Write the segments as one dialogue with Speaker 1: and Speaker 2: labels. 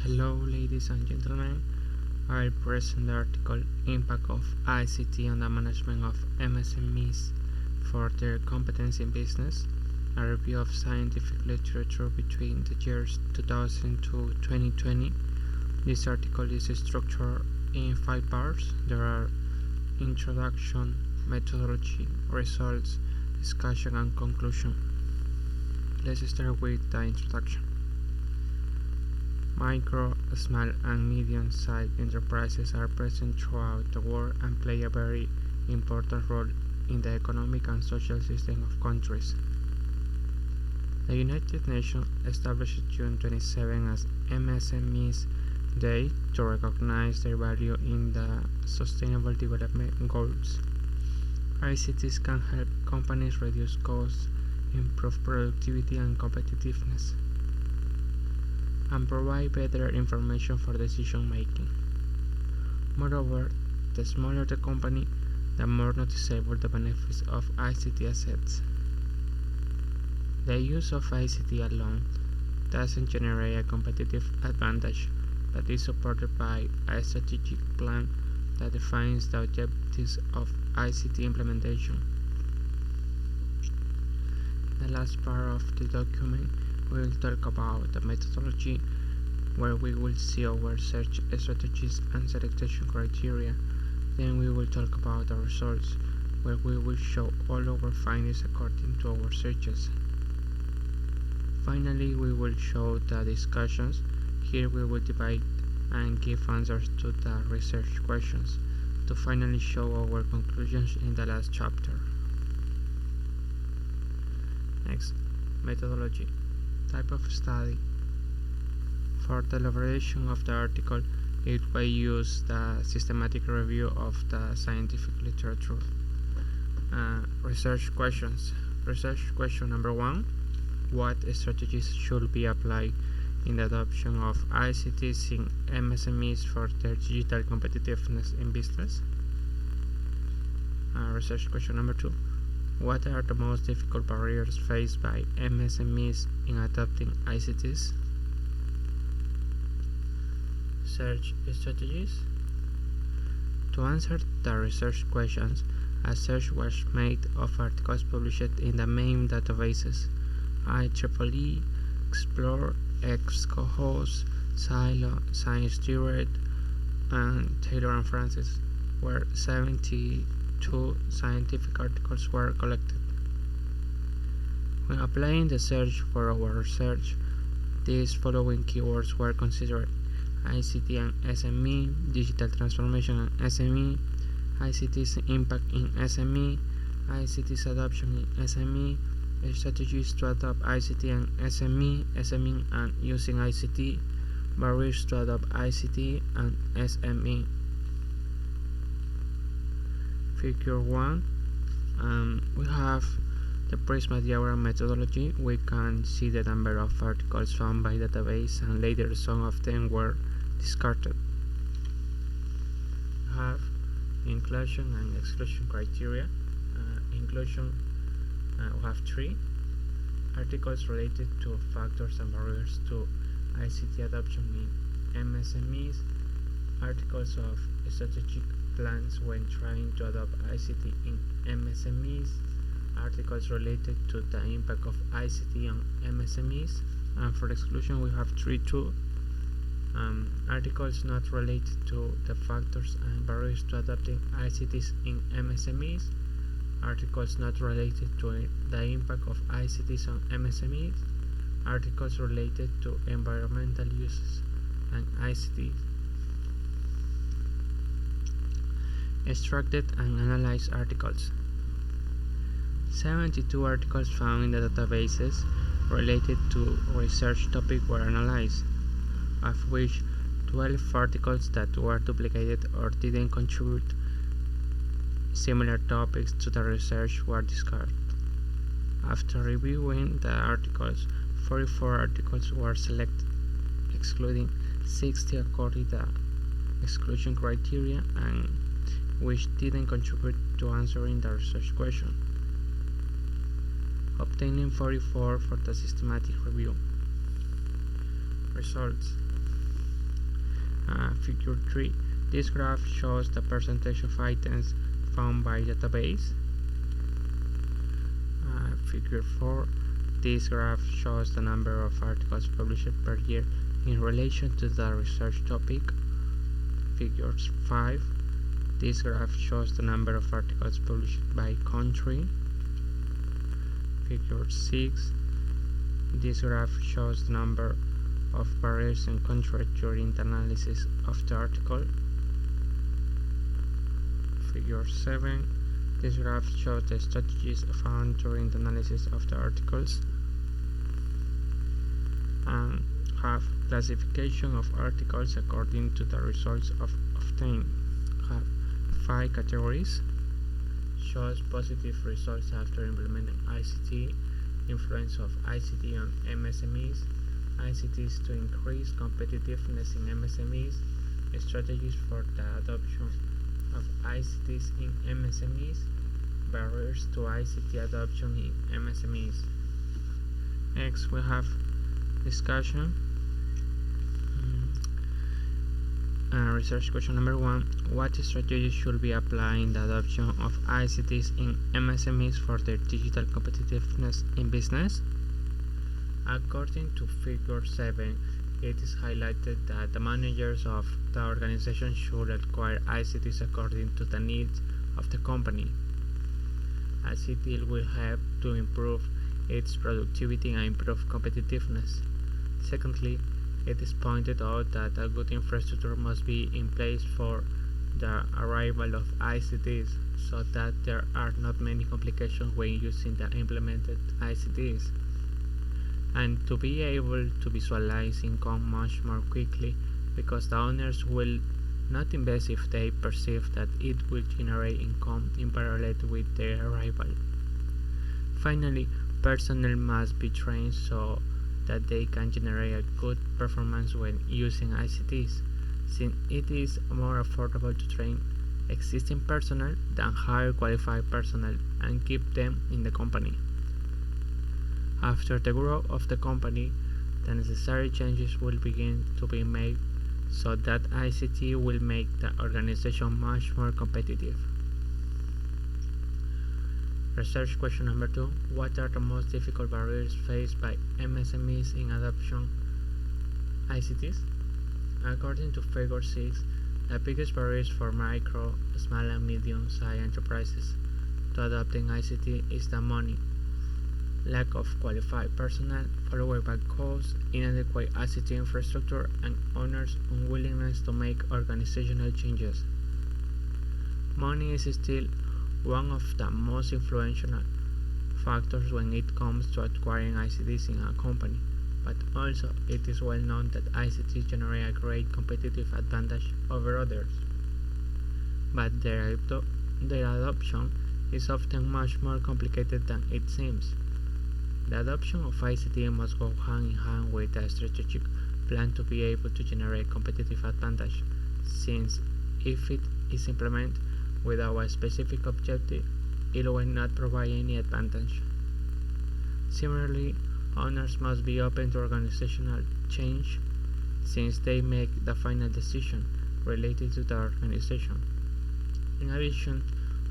Speaker 1: Hello, ladies and gentlemen. I present the article Impact of ICT on the Management of MSMEs for their Competence in Business, a review of scientific literature between the years 2000 to 2020. This article is structured in 5 parts. There are introduction, methodology, results, discussion, and conclusion. Let's start with the introduction. Micro, small, and medium-sized enterprises are present throughout the world and play a very important role in the economic and social system of countries. The United Nations established June 27 as MSMEs Day to recognize their value in the Sustainable Development Goals. ICTs can help companies reduce costs, improve productivity and competitiveness, and provide better information for decision making. Moreover, the smaller the company, the more noticeable the benefits of ICT assets. The use of ICT alone doesn't generate a competitive advantage, but is supported by a strategic plan that defines the objectives of ICT implementation. In the last part of the document, we will talk about the methodology, where we will see our search strategies and selection criteria. Then we will talk about the results, where we will show all our findings according to our searches. Finally, we will show the discussions. Here we will divide and give answers to the research questions to finally show our conclusions in the last chapter. Next, methodology. Type of study. For the elaboration of the article, it will use the systematic review of the scientific literature. Research questions. Research question number 1. What strategies should be applied in the adoption of ICTs in MSMEs for their digital competitiveness in business? Research question number 2. What are the most difficult barriers faced by MSMEs in adopting ICTs? Search strategies. To answer the research questions, a search was made of articles published in the main databases IEEE, Explore, Scopus, Silo, Science Direct, and Taylor and Francis, where 72 scientific articles were collected. When applying the search for our research, these following keywords were considered: ICT and SME, digital transformation and SME, ICT's impact in SME, ICT's adoption in SME, strategies to adopt ICT and SME, SME and using ICT, barriers to adopt ICT and SME. Figure 1. We have the Prisma diagram methodology. We can see the number of articles found by database, and later some of them were discarded. We have inclusion and exclusion criteria. Inclusion, we have 3 articles related to factors and barriers to ICT adoption in MSMEs, articles of strategic plans when trying to adopt ICT in MSMEs, articles related to the impact of ICT on MSMEs, and for exclusion we have 3 too. Articles not related to the factors and barriers to adopting ICTs in MSMEs, articles not related to the impact of ICTs on MSMEs, articles related to environmental uses and ICTs. Extracted and analyzed articles. 72 articles found in the databases related to research topic were analyzed, of which 12 articles that were duplicated or didn't contribute similar topics to the research were discarded. After reviewing the articles, 44 articles were selected, excluding 60 according to the exclusion criteria and which didn't contribute to answering the research question, obtaining 44 for the systematic review. Results. Figure 3. This graph shows the percentage of items found by database. Figure 4. This graph shows the number of articles published per year in relation to the research topic. Figure 5. This graph shows the number of articles published by country. Figure 6. This graph shows the number of barriers encountered during the analysis of the article. Figure 7. This graph shows the strategies found during the analysis of the articles. And have classification of articles according to the results obtained. Have 5 categories. Shows positive results after implementing ICT, influence of ICT on MSMEs, ICTs to increase competitiveness in MSMEs, strategies for the adoption of ICTs in MSMEs, barriers to ICT adoption in MSMEs. Next, we have discussion. Research question number 1. What strategies should be applied in the adoption of ICTs in MSMEs for their digital competitiveness in business? According to Figure 7, it is highlighted that the managers of the organization should acquire ICTs according to the needs of the company, as it will help to improve its productivity and improve competitiveness. Secondly, it is pointed out that a good infrastructure must be in place for the arrival of ICTs, so that there are not many complications when using the implemented ICTs, and to be able to visualize income much more quickly, because the owners will not invest if they perceive that it will generate income in parallel with their arrival. Finally, personnel must be trained so that they can generate a good performance when using ICTs, since it is more affordable to train existing personnel than hire qualified personnel and keep them in the company. After the growth of the company, the necessary changes will begin to be made so that ICT will make the organization much more competitive. Research question number 2. What are the most difficult barriers faced by MSMEs in adoption ICTs? According to Figure 6, the biggest barriers for micro, small and medium-sized enterprises to adopting ICT is the money, lack of qualified personnel, followed by costs, inadequate ICT infrastructure, and owners' unwillingness to make organizational changes. Money is still one of the most influential factors when it comes to acquiring ICTs in a company, but also it is well known that ICTs generate a great competitive advantage over others. But their adoption is often much more complicated than it seems. The adoption of ICT must go hand in hand with a strategic plan to be able to generate competitive advantage, since if it is implemented without a specific objective, it will not provide any advantage. Similarly, owners must be open to organizational change, since they make the final decision related to the organization. In addition,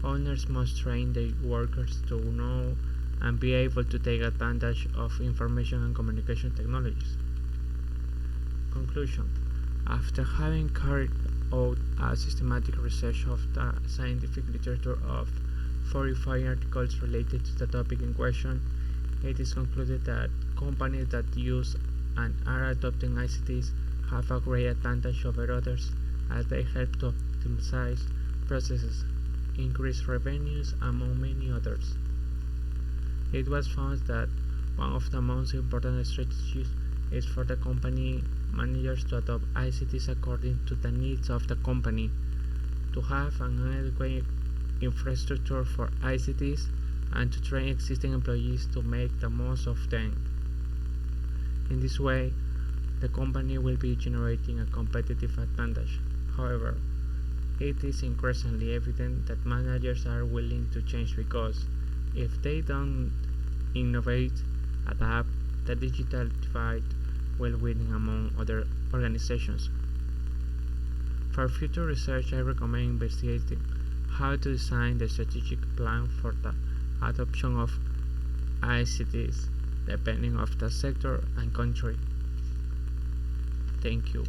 Speaker 1: owners must train their workers to know and be able to take advantage of information and communication technologies. Conclusion. After having carried out a systematic research of the scientific literature of 45 articles related to the topic in question, it is concluded that companies that use and are adopting ICTs have a great advantage over others, as they help to optimize processes, increase revenues, among many others. It was found that one of the most important strategies is for the company managers to adopt ICTs according to the needs of the company, to have an adequate infrastructure for ICTs, and to train existing employees to make the most of them. In this way, the company will be generating a competitive advantage. However, it is increasingly evident that managers are willing to change, because if they don't innovate, adapt, the digital divide will win among other organizations. For future research, I recommend investigating how to design the strategic plan for the adoption of ICTs, depending on the sector and country. Thank you.